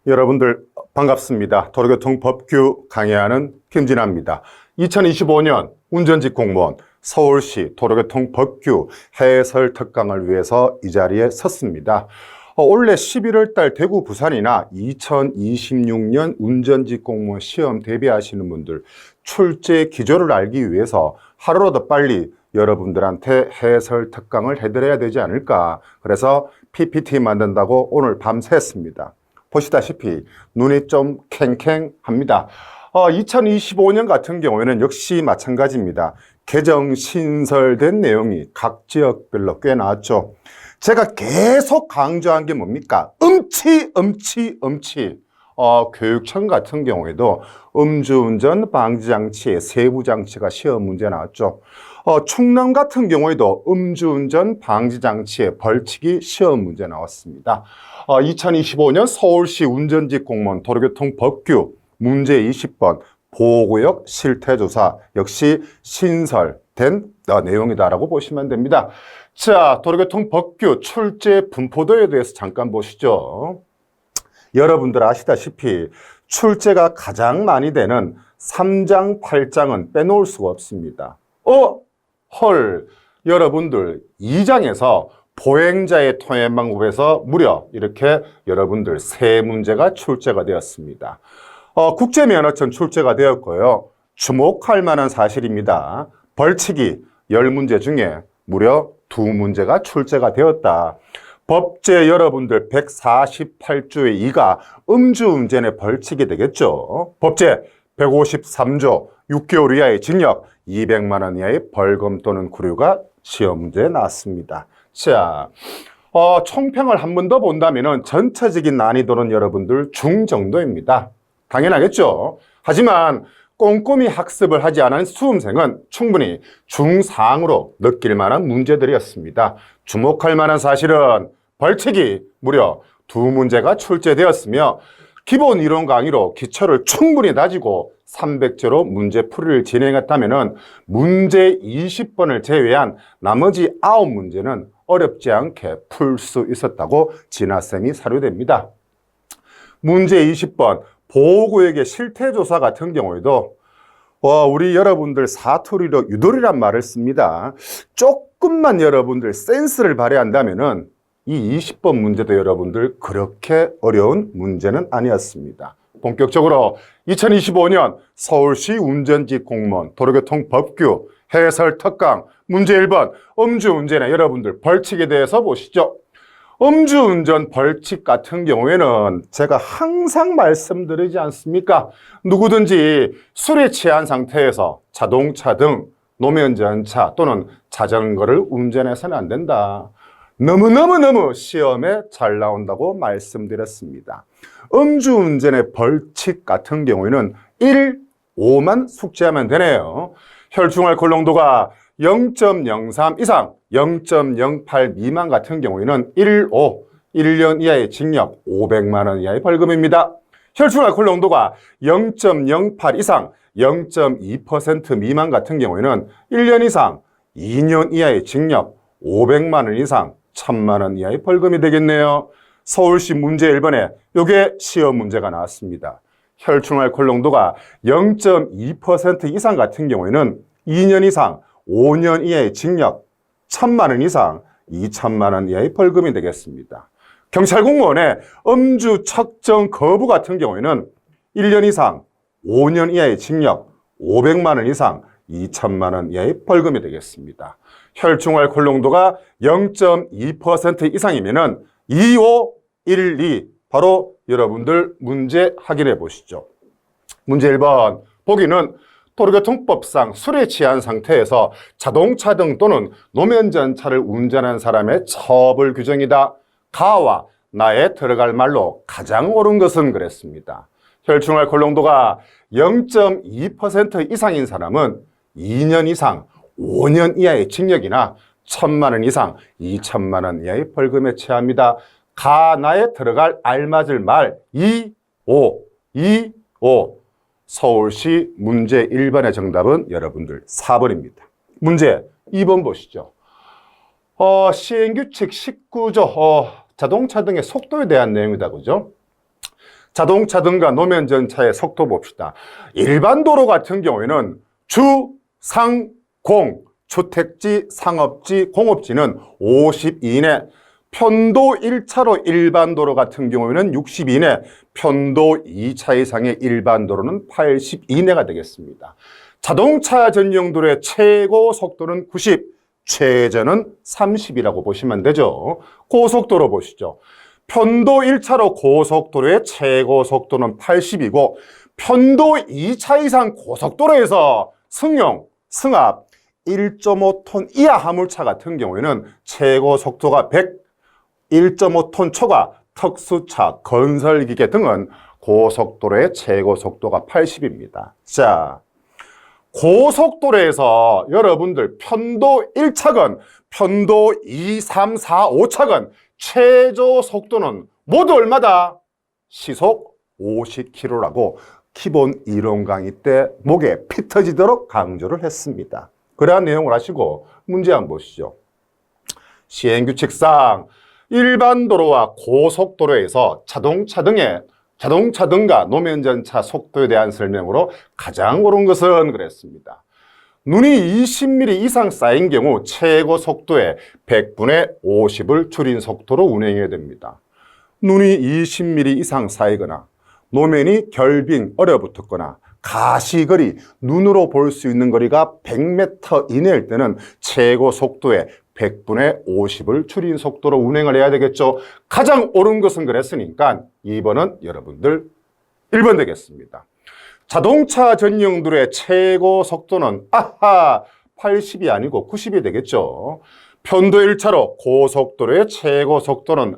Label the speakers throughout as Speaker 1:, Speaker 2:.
Speaker 1: 여러분들 반갑습니다. 도로교통 법규 강의하는 김진아입니다. 2025년 운전직 공무원 서울시 도로교통 법규 해설 특강을 위해서 이 자리에 섰습니다. 올해 11월 달 대구 부산이나 2026년 운전직 공무원 시험 대비하시는 분들 출제 기조를 알기 위해서 하루라도 빨리 여러분들한테 해설 특강을 해드려야 되지 않을까. 그래서 PPT 만든다고 오늘 밤샜습니다. 보시다시피 눈이 좀 캥캥합니다. 2025년 같은 경우에는 역시 마찬가지입니다. 개정 신설된 내용이 각 지역별로 꽤 나왔죠. 제가 계속 강조한 게 뭡니까? 음치. 교육청 같은 경우에도 음주운전 방지장치의 세부장치가 시험 문제 나왔죠. 충남 같은 경우에도 음주운전 방지장치의 벌칙이 시험 문제 나왔습니다. 2025년 서울시 운전직 공무원 도로교통 법규 문제 20번 보호구역 실태조사 역시 신설된 내용이다라고 보시면 됩니다. 자, 도로교통 법규 출제 분포도에 대해서 잠깐 보시죠. 여러분들 아시다시피 출제가 가장 많이 되는 3장, 8장은 빼놓을 수가 없습니다. 여러분들 2장에서 보행자의 통행 방법에서 무려 이렇게 여러분들 3문제가 출제가 되었습니다. 국제면허증 출제가 되었고요. 주목할 만한 사실입니다. 벌칙이 10문제 중에 무려 2문제가 출제가 되었다. 법제 여러분들 148조의 2가 음주운전의 벌칙이 되겠죠. 법제 153조 6개월 이하의 징역 200만 원 이하의 벌금 또는 구류가 시험 문제에 나왔습니다. 자, 총평을 한 번 더 본다면 전체적인 난이도는 여러분들 중정도입니다. 당연하겠죠. 하지만 꼼꼼히 학습을 하지 않은 수험생은 충분히 중상으로 느낄 만한 문제들이었습니다. 주목할 만한 사실은 벌칙이 무려 2문제가 출제되었으며 기본 이론 강의로 기초를 충분히 다지고 300제로 문제풀이를 진행했다면 문제 20번을 제외한 나머지 9문제는 어렵지 않게 풀 수 있었다고 진아쌤이 사료됩니다. 문제 20번 보호구역의 실태조사 같은 경우에도 우리 여러분들 사투리로 유도리란 말을 씁니다. 조금만 여러분들 센스를 발휘한다면은 이 20번 문제도 여러분들 그렇게 어려운 문제는 아니었습니다. 본격적으로 2025년 서울시 운전직 공무원 도로교통 법규 해설 특강 문제 1번 음주운전의 여러분들 벌칙에 대해서 보시죠. 음주운전 벌칙 같은 경우에는 제가 항상 말씀드리지 않습니까? 누구든지 술에 취한 상태에서 자동차 등 노면전차 또는 자전거를 운전해서는 안 된다. 너무너무 시험에 잘 나온다고 말씀드렸습니다. 음주운전의 벌칙 같은 경우에는 1, 5만 숙지하면 되네요. 혈중알코올 농도가 0.03 이상, 0.08 미만 같은 경우에는 1, 5, 1년 이하의 징역, 500만 원 이하의 벌금입니다. 혈중알코올 농도가 0.08 이상, 0.2% 미만 같은 경우에는 1년 이상, 2년 이하의 징역, 500만 원 이상, 1000만 원 이하의 벌금이 되겠네요. 서울시 문제 1번에 이게 시험 문제가 나왔습니다. 혈중알코올 농도가 0.2% 이상 같은 경우에는 2년 이상, 5년 이하의 징역, 1000만 원 이상, 2000만 원 이하의 벌금이 되겠습니다. 경찰 공무원의 음주 측정 거부 같은 경우에는 1년 이상, 5년 이하의 징역, 500만 원 이상, 2000만 원 이하의 벌금이 되겠습니다. 혈중알코올 농도가 0.2% 이상이면은 2512 바로 여러분들 문제 확인해 보시죠. 문제 1번 보기는 도로교통법상 술에 취한 상태에서 자동차 등 또는 노면전차를 운전한 사람의 처벌 규정이다. 가와 나에 들어갈 말로 가장 옳은 것은 그랬습니다. 혈중알코올 농도가 0.2% 이상인 사람은 2년 이상 5년 이하의 징역이나 1000만 원 이상 2000만 원 이하의 벌금에 처합니다. 가나에 들어갈 알맞을 말 2, 5 서울시 문제 1번의 정답은 여러분들 4번입니다. 문제 2번 보시죠. 시행규칙 19조 자동차 등의 속도에 대한 내용이다. 그죠? 자동차 등과 노면 전차의 속도 봅시다. 일반 도로 같은 경우에는 주, 상, 공, 주택지, 상업지, 공업지는 50 이내, 편도 1차로 일반 도로 같은 경우에는 60 이내, 편도 2차 이상의 일반 도로는 80 이내가 되겠습니다. 자동차 전용 도로의 최고 속도는 90, 최저는 30이라고 보시면 되죠. 고속도로 보시죠. 편도 1차로 고속도로의 최고 속도는 80이고 편도 2차 이상 고속도로에서 승용, 승합 1.5톤 이하 화물차 같은 경우에는 최고 속도가 100, 1.5톤 초과 특수차, 건설기계 등은 고속도로의 최고 속도가 80입니다. 자, 고속도로에서 여러분들 편도 1차근, 편도 2, 3, 4, 5차근 최저 속도는 모두 얼마다? 시속 50km라고 기본 이론 강의 때 목에 피 터지도록 강조를 했습니다. 그러한 내용을 하시고 문제 한번 보시죠. 시행규칙상 일반 도로와 고속도로에서 자동차 등과 노면전차 속도에 대한 설명으로 가장 옳은 것은 그랬습니다. 눈이 20mm 이상 쌓인 경우 최고 속도의 100분의 50을 줄인 속도로 운행해야 됩니다. 눈이 20mm 이상 쌓이거나 노면이 결빙, 얼어붙었거나 가시거리, 눈으로 볼 수 있는 거리가 100m 이내일 때는 최고 속도의 100분의 50을 줄인 속도로 운행을 해야 되겠죠. 가장 옳은 것은 그랬으니까 2번은 여러분들 1번 되겠습니다. 자동차 전용 도로의 최고 속도는 80이 아니고 90이 되겠죠. 편도 1차로 고속도로의 최고 속도는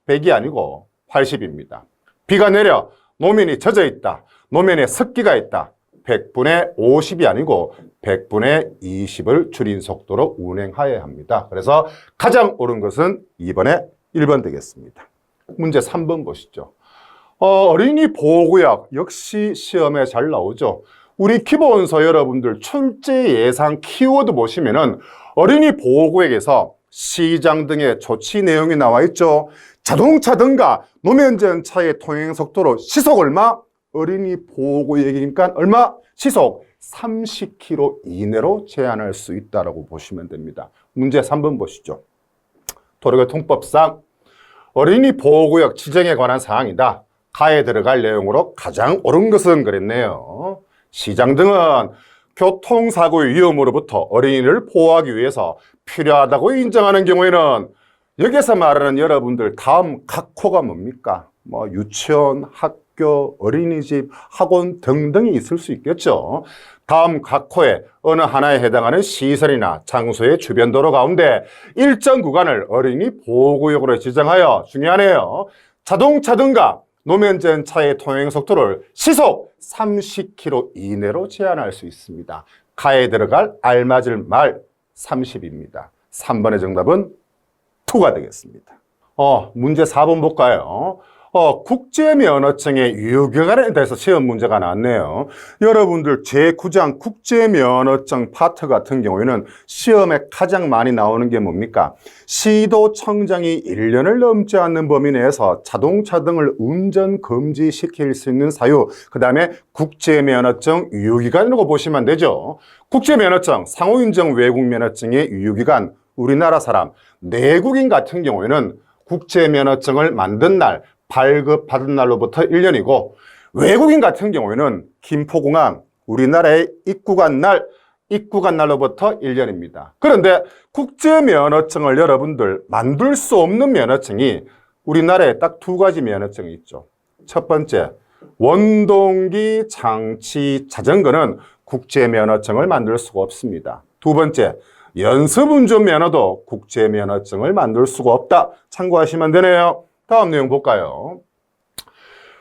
Speaker 1: 100이 아니고 80입니다. 비가 내려 노면이 젖어 있다. 노면에 습기가 있다. 100분의 50이 아니고 100분의 20을 줄인 속도로 운행하여야 합니다. 그래서 가장 옳은 것은 2번에 1번 되겠습니다. 문제 3번 보시죠. 어린이 보호구역 역시 시험에 잘 나오죠. 우리 기본서 여러분들 출제 예상 키워드 보시면은 어린이 보호구역에서 시장 등의 조치 내용이 나와 있죠. 자동차 등과 노면전차의 통행 속도로 시속 얼마? 어린이 보호구역이니까 얼마? 시속 30km 이내로 제한할 수 있다고 보시면 됩니다. 문제 3번 보시죠. 도로교통법상 어린이 보호구역 지정에 관한 사항이다. 가에 들어갈 내용으로 가장 옳은 것은 그랬네요. 시장 등은 교통사고의 위험으로부터 어린이를 보호하기 위해서 필요하다고 인정하는 경우에는 여기서 말하는 여러분들 다음 각호가 뭡니까? 유치원, 학교, 어린이집, 학원 등등이 있을 수 있겠죠. 다음 각호에 어느 하나에 해당하는 시설이나 장소의 주변 도로 가운데 일정 구간을 어린이 보호구역으로 지정하여 중요하네요. 자동차 등과 노면전차의 통행 속도를 시속 30km 이내로 제한할 수 있습니다. 가에 들어갈 알맞을 말 30입니다. 3번의 정답은 2가 되겠습니다. 문제 4번 볼까요? 국제면허증의 유효기간에 대해서 시험 문제가 나왔네요. 여러분들 제9장 국제면허증 파트 같은 경우에는 시험에 가장 많이 나오는 게 뭡니까? 시도청장이 1년을 넘지 않는 범위 내에서 자동차 등을 운전 금지시킬 수 있는 사유, 그 다음에 국제면허증 유효기간이라고 보시면 되죠. 국제면허증, 상호인증 외국면허증의 유효기간, 우리나라 사람, 내국인 같은 경우에는 국제면허증을 만든 날, 발급받은 날로부터 1년이고 외국인 같은 경우에는 김포공항 우리나라에 입국한 날로부터 1년입니다. 그런데 국제면허증을 여러분들 만들 수 없는 면허증이 우리나라에 딱 2가지 면허증이 있죠. 첫 번째, 원동기 장치 자전거는 국제면허증을 만들 수가 없습니다. 두 번째, 연습운전 면허도 국제면허증을 만들 수가 없다. 참고하시면 되네요. 다음 내용 볼까요?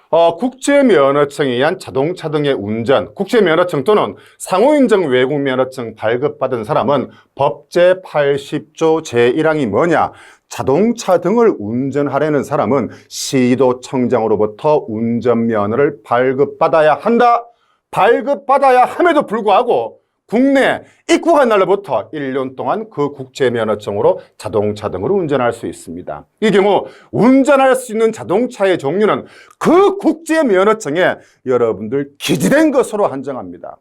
Speaker 1: 국제면허증에 의한 자동차 등의 운전, 국제면허증 또는 상호인증 외국면허증 발급받은 사람은 법 제80조 제1항이 뭐냐? 자동차 등을 운전하려는 사람은 시도청장으로부터 운전면허를 발급받아야 한다. 발급받아야 함에도 불구하고 국내 입국한 날로부터 1년 동안 그 국제면허증으로 자동차 등을 운전할 수 있습니다. 이 경우 운전할 수 있는 자동차의 종류는 그 국제면허증에 여러분들 기재된 것으로 한정합니다.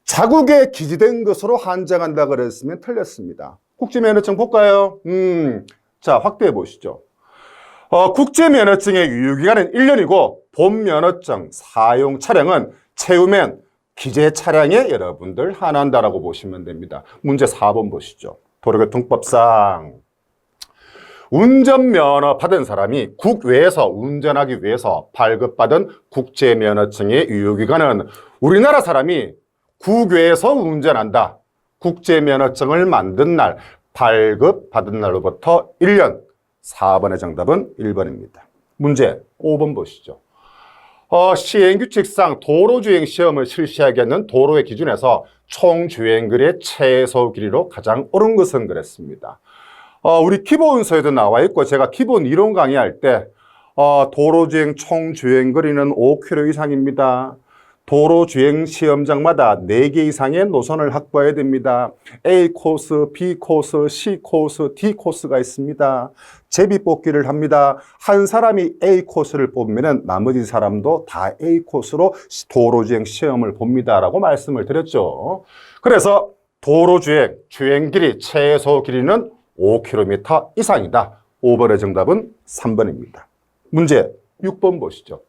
Speaker 1: 자국에 기재된 것으로 한정한다 그랬으면 틀렸습니다. 국제면허증 볼까요? 자, 확대해 보시죠. 국제면허증의 유효기간은 1년이고 본면허증 사용 차량은 채우면 기재 차량에 여러분들 한한다라고 보시면 됩니다. 문제 4번 보시죠. 도로교통법상 운전면허 받은 사람이 국외에서 운전하기 위해서 발급받은 국제면허증의 유효기간은 우리나라 사람이 국외에서 운전한다. 국제면허증을 만든 날, 발급받은 날로부터 1년. 4번의 정답은 1번입니다. 문제 5번 보시죠. 시행규칙상 도로주행 시험을 실시하겠는 도로의 기준에서 총주행거리의 최소 길이로 가장 옳은 것은 그랬습니다. 우리 기본서에도 나와 있고 제가 기본 이론 강의할 때 도로주행 총주행거리는 5km 이상입니다. 도로주행 시험장마다 4개 이상의 노선을 확보해야 됩니다. A 코스, B 코스, C 코스, D 코스가 있습니다. 제비뽑기를 합니다. 한 사람이 A 코스를 뽑으면 나머지 사람도 다 A 코스로 도로주행 시험을 봅니다. 라고 말씀을 드렸죠. 그래서 도로주행, 주행길이 최소 길이는 5km 이상이다. 5번의 정답은 3번입니다. 문제 6번 보시죠.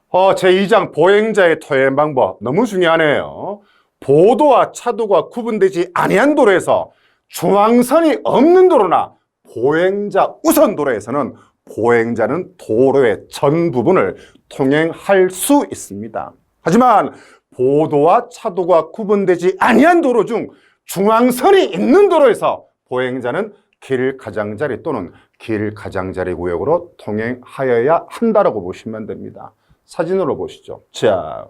Speaker 1: 제2장 보행자의 토행 방법 너무 중요하네요. 보도와 차도가 구분되지 아니한 도로에서 중앙선이 없는 도로나 보행자 우선 도로에서는 보행자는 도로의 전 부분을 통행할 수 있습니다. 하지만 보도와 차도가 구분되지 아니한 도로 중 중앙선이 있는 도로에서 보행자는 길 가장자리 또는 길 가장자리 구역으로 통행하여야 한다라고 보시면 됩니다. 사진으로 보시죠. 자,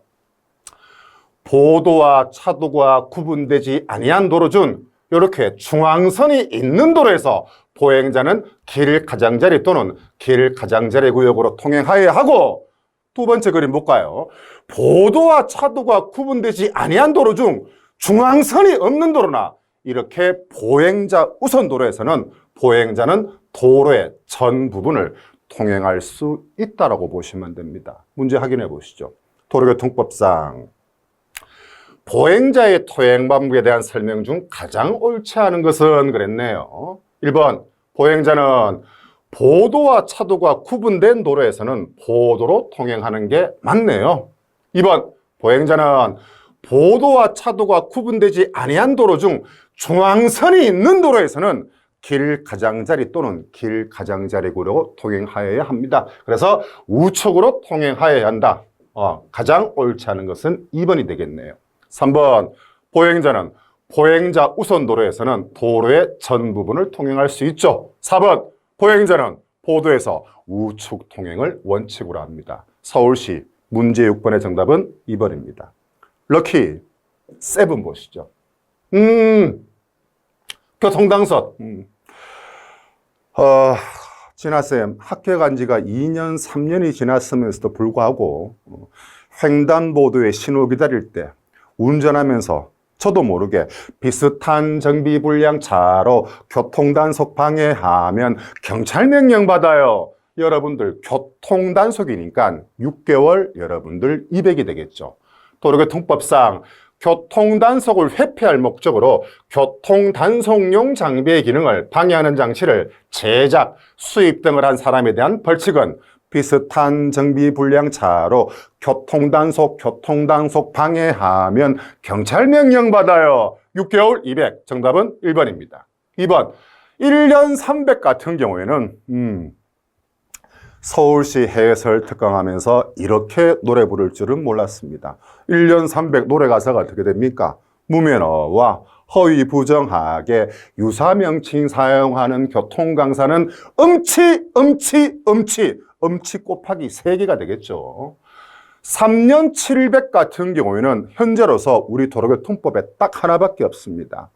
Speaker 1: 보도와 차도가 구분되지 아니한 도로 중 이렇게 중앙선이 있는 도로에서 보행자는 길 가장자리 또는 길 가장자리 구역으로 통행하여야 하고, 두 번째 그림 볼까요? 보도와 차도가 구분되지 아니한 도로 중 중앙선이 없는 도로나 이렇게 보행자 우선 도로에서는 보행자는 도로의 전 부분을 통행할 수 있다라고 보시면 됩니다. 문제 확인해 보시죠. 도로교통법상 보행자의 통행 방법에 대한 설명 중 가장 옳지 않은 것은 그랬네요. 1번, 보행자는 보도와 차도가 구분된 도로에서는 보도로 통행하는 게 맞네요. 2번, 보행자는 보도와 차도가 구분되지 아니한 도로 중 중앙선이 있는 도로에서는 길 가장자리 또는 길 가장자리 구역으로 통행하여야 합니다. 그래서 우측으로 통행하여야 한다. 가장 옳지 않은 것은 2번이 되겠네요. 3번, 보행자는 보행자 우선 도로에서는 도로의 전 부분을 통행할 수 있죠. 4번, 보행자는 보도에서 우측 통행을 원칙으로 합니다. 서울시 문제 6번의 정답은 2번입니다. 럭키 7 보시죠. 교통당석. 진아쌤, 학교 간 지가 2년, 3년이 지났으면서도 불구하고 횡단보도에 신호 기다릴 때 운전하면서 저도 모르게 비슷한 정비불량 차로 교통단속 방해하면 경찰 명령 받아요. 여러분들 교통단속이니까 6개월 여러분들 200이 되겠죠. 도로교통법상 교통단속을 회피할 목적으로 교통단속용 장비의 기능을 방해하는 장치를 제작, 수입 등을 한 사람에 대한 벌칙은 비슷한 정비불량차로 교통단속 방해하면 경찰 명령 받아요. 6개월 200. 정답은 1번입니다. 2번, 1년 300 같은 경우에는 서울시 해설 특강하면서 이렇게 노래 부를 줄은 몰랐습니다. 1년 300 노래 가사가 어떻게 됩니까? 무면허와 허위 부정하게 유사 명칭 사용하는 교통강사는 음치 곱하기 3개가 되겠죠. 3년 700 같은 경우에는 현재로서 우리 도로교통법에 딱 하나밖에 없습니다.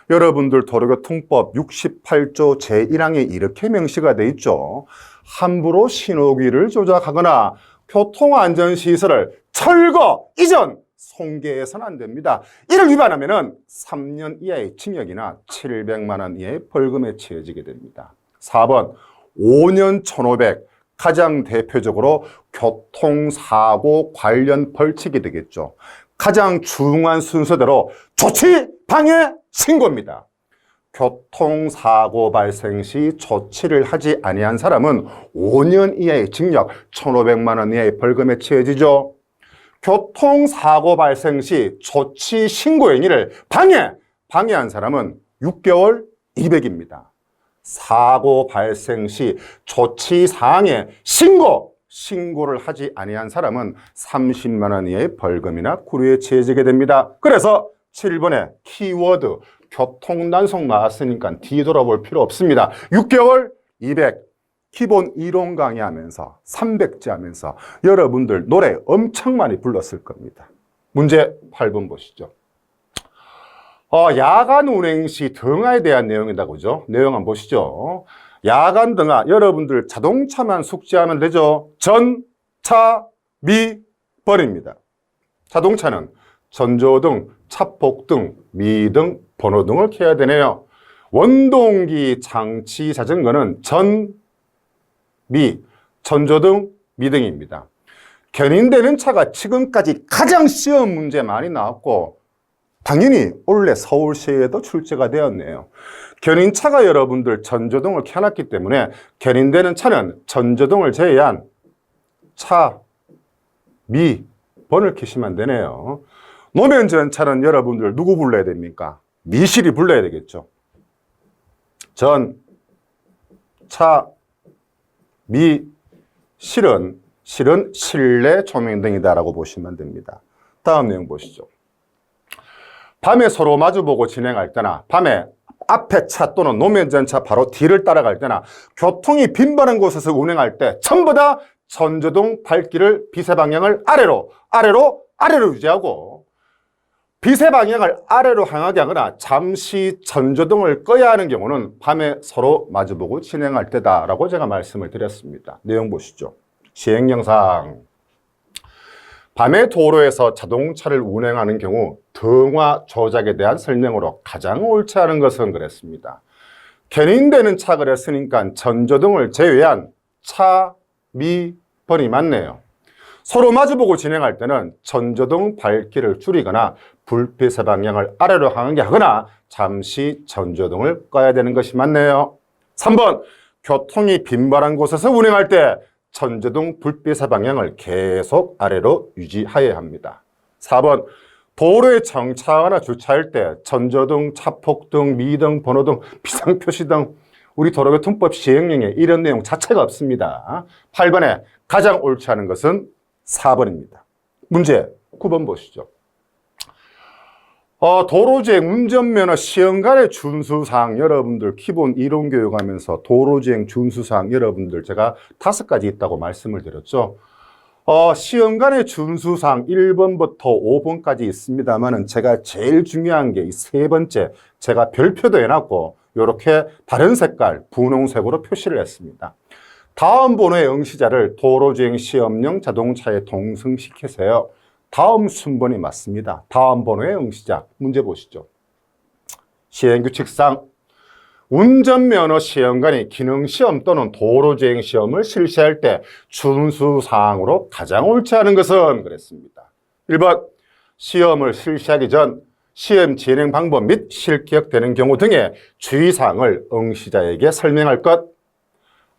Speaker 1: 여러분들 도로교통법 68조 제1항에 이렇게 명시가 돼 있죠. 함부로 신호기를 조작하거나 교통안전시설을 철거, 이전, 손괴해서는 안 됩니다. 이를 위반하면은 3년 이하의 징역이나 700만 원 이하의 벌금에 처해지게 됩니다. 4번 5년 1,500 가장 대표적으로 교통사고 관련 벌칙이 되겠죠. 가장 중요한 순서대로 조치 방해 신고입니다. 교통사고 발생 시 조치를 하지 아니한 사람은 5년 이하의 징역, 1,500만 원 이하의 벌금에 처해지죠. 교통사고 발생 시 조치 신고 행위를 방해한 사람은 6개월 200입니다. 사고 발생 시 조치 사항에 신고를 하지 아니한 사람은 30만 원 이하의 벌금이나 구류에 처해지게 됩니다. 그래서 7번에 키워드 교통단속 나왔으니까 뒤돌아볼 필요 없습니다. 6개월 200 기본 이론 강의하면서 300제 하면서 여러분들 노래 엄청 많이 불렀을 겁니다. 문제 8번 보시죠. 야간 운행 시 등하에 대한 내용이다, 그죠? 내용 한번 보시죠. 야간 등하, 여러분들 자동차만 숙지하면 되죠? 전, 차, 미, 번입니다. 자동차는 전조등, 차폭등, 미등, 번호등을 켜야 되네요. 원동기 장치 자전거는 전, 미, 전조등, 미등입니다. 견인되는 차가 지금까지 가장 시험 문제 많이 나왔고 당연히 올해 서울시에도 출제가 되었네요. 견인차가 여러분들 전조등을 켜놨기 때문에 견인되는 차는 전조등을 제외한 차, 미, 번을 켜시면 되네요. 노면전차는 여러분들 누구 불러야 됩니까? 미실이 불러야 되겠죠. 전, 차, 미, 실은 실내 조명등이다라고 보시면 됩니다. 다음 내용 보시죠. 밤에 서로 마주보고 진행할 때나 밤에 앞에 차 또는 노면전차 바로 뒤를 따라갈 때나 교통이 빈번한 곳에서 운행할 때 전부 다 전조등 밝기를 비세 방향을 아래로 유지하고 비세 방향을 아래로 향하게 하거나 잠시 전조등을 꺼야 하는 경우는 밤에 서로 마주보고 진행할 때다라고 제가 말씀을 드렸습니다. 내용 보시죠. 시행령상 밤에 도로에서 자동차를 운행하는 경우 등화 조작에 대한 설명으로 가장 옳지 않은 것은 그랬습니다. 견인되는 차 그랬으니까 전조등을 제외한 차, 미, 번이 맞네요. 서로 마주보고 진행할 때는 전조등 밝기를 줄이거나 불빛의 방향을 아래로 향하게 하거나 잠시 전조등을 꺼야 되는 것이 맞네요. 3번 교통이 빈번한 곳에서 운행할 때 전조등 불빛의 방향을 계속 아래로 유지해야 합니다. 4번 도로에 정차하거나 주차할 때 전조등, 차폭등, 미등, 번호등, 비상표시등 우리 도로교통법 시행령에 이런 내용 자체가 없습니다. 8번에 가장 옳지 않은 것은 4번입니다. 문제 9번 보시죠. 도로주행 운전면허 시험관의 준수사항 여러분들 기본 이론 교육하면서 도로주행 준수사항 여러분들 제가 5가지 있다고 말씀을 드렸죠. 시험관의 준수사항 1번부터 5번까지 있습니다만은 제가 제일 중요한 게 이 3번째 제가 별표도 해놨고 이렇게 다른 색깔 분홍색으로 표시를 했습니다. 다음 번호의 응시자를 도로주행 시험용 자동차에 동승시키세요. 다음 순번이 맞습니다. 다음 번호의 응시자 문제 보시죠. 시행규칙상 운전면허 시험관이 기능시험 또는 도로주행 시험을 실시할 때 준수사항으로 가장 옳지 않은 것은 그랬습니다. 1번 시험을 실시하기 전 시험 진행 방법 및 실기억되는 경우 등의 주의사항을 응시자에게 설명할 것.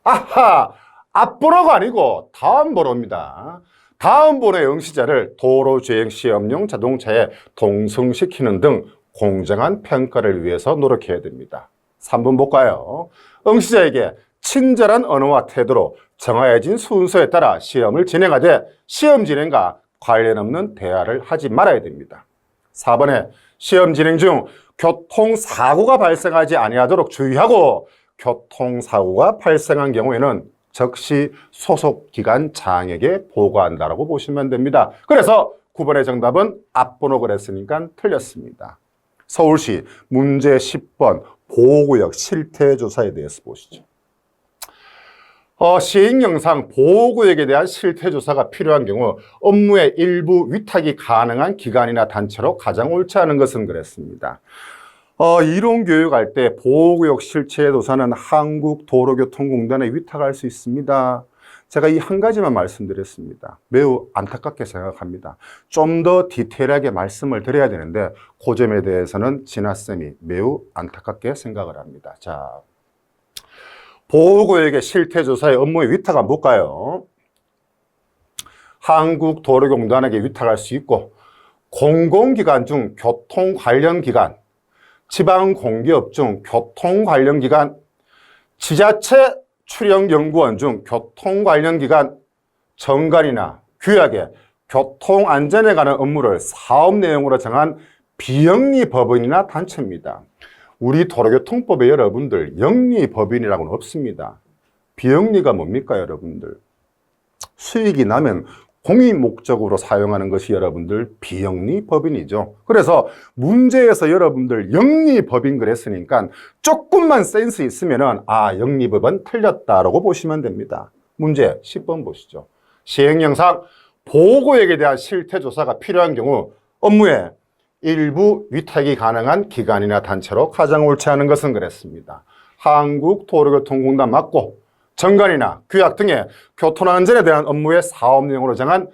Speaker 1: 아하! 앞번호가 아니고 다음 번호입니다. 다음 번호의 응시자를 도로주행 시험용 자동차에 동승시키는 등 공정한 평가를 위해서 노력해야 됩니다. 3번 볼까요? 응시자에게 친절한 언어와 태도로 정해진 순서에 따라 시험을 진행하되 시험 진행과 관련 없는 대화를 하지 말아야 됩니다. 4번에 시험 진행 중 교통사고가 발생하지 아니하도록 주의하고 교통사고가 발생한 경우에는 즉시 소속기관 장에게 보고한다라고 보시면 됩니다. 그래서 9번의 정답은 앞번호 그랬으니까 틀렸습니다. 서울시 문제 10번 보호구역 실태조사에 대해서 보시죠. 시행령상 보호구역에 대한 실태조사가 필요한 경우 업무의 일부 위탁이 가능한 기관이나 단체로 가장 옳지 않은 것은 그랬습니다. 이론교육할 때 보호구역 실체조사는 한국도로교통공단에 위탁할 수 있습니다. 제가 이 한 가지만 말씀드렸습니다. 매우 안타깝게 생각합니다. 좀 더 디테일하게 말씀을 드려야 되는데 그 점에 대해서는 진아쌤이 매우 안타깝게 생각을 합니다. 자, 보호구역의 실태조사의 업무의 위탁은 뭘까요? 한국도로공단에게 위탁할 수 있고 공공기관 중 교통 관련 기관, 지방공기업 중 교통 관련 기관, 지자체 출연연구원 중 교통 관련 기관, 정관이나 규약에 교통안전에 관한 업무를 사업 내용으로 정한 비영리 법인이나 단체입니다. 우리 도로교통법에 여러분들 영리법인이라고는 없습니다. 비영리가 뭡니까 여러분들? 수익이 나면 공익 목적으로 사용하는 것이 여러분들 비영리법인이죠. 그래서 문제에서 여러분들 영리법인 그랬으니까 조금만 센스 있으면은 영리법은 틀렸다라고 보시면 됩니다. 문제 10번 보시죠. 시행령상 보호구역에 대한 실태조사가 필요한 경우 업무에 일부 위탁이 가능한 기관이나 단체로 가장 옳지 않은 것은 그랬습니다. 한국도로교통공단 맞고 정관이나 규약 등의 교통안전에 대한 업무의 사업 내용으로 정한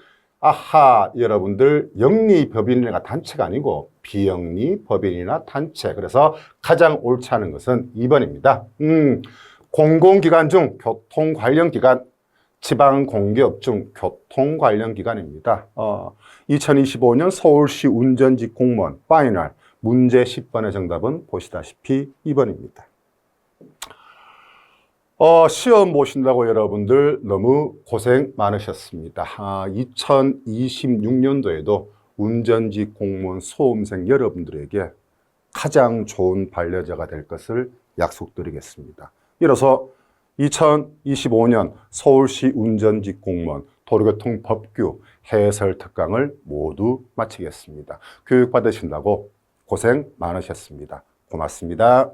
Speaker 1: 여러분들 영리법인이나 단체가 아니고 비영리법인이나 단체. 그래서 가장 옳지 않은 것은 2번입니다. 공공기관 중 교통 관련 기관, 지방공기업 중 교통 관련 기관입니다. 2025년 서울시 운전직 공무원 파이널 문제 10번의 정답은 보시다시피 2번입니다. 시험 보신다고 여러분들 너무 고생 많으셨습니다. 2026년도에도 운전직 공무원 수험생 여러분들에게 가장 좋은 반려자가 될 것을 약속드리겠습니다. 이로써 2025년 서울시 운전직 공무원 도로교통법규 해설 특강을 모두 마치겠습니다. 교육받으신다고 고생 많으셨습니다. 고맙습니다.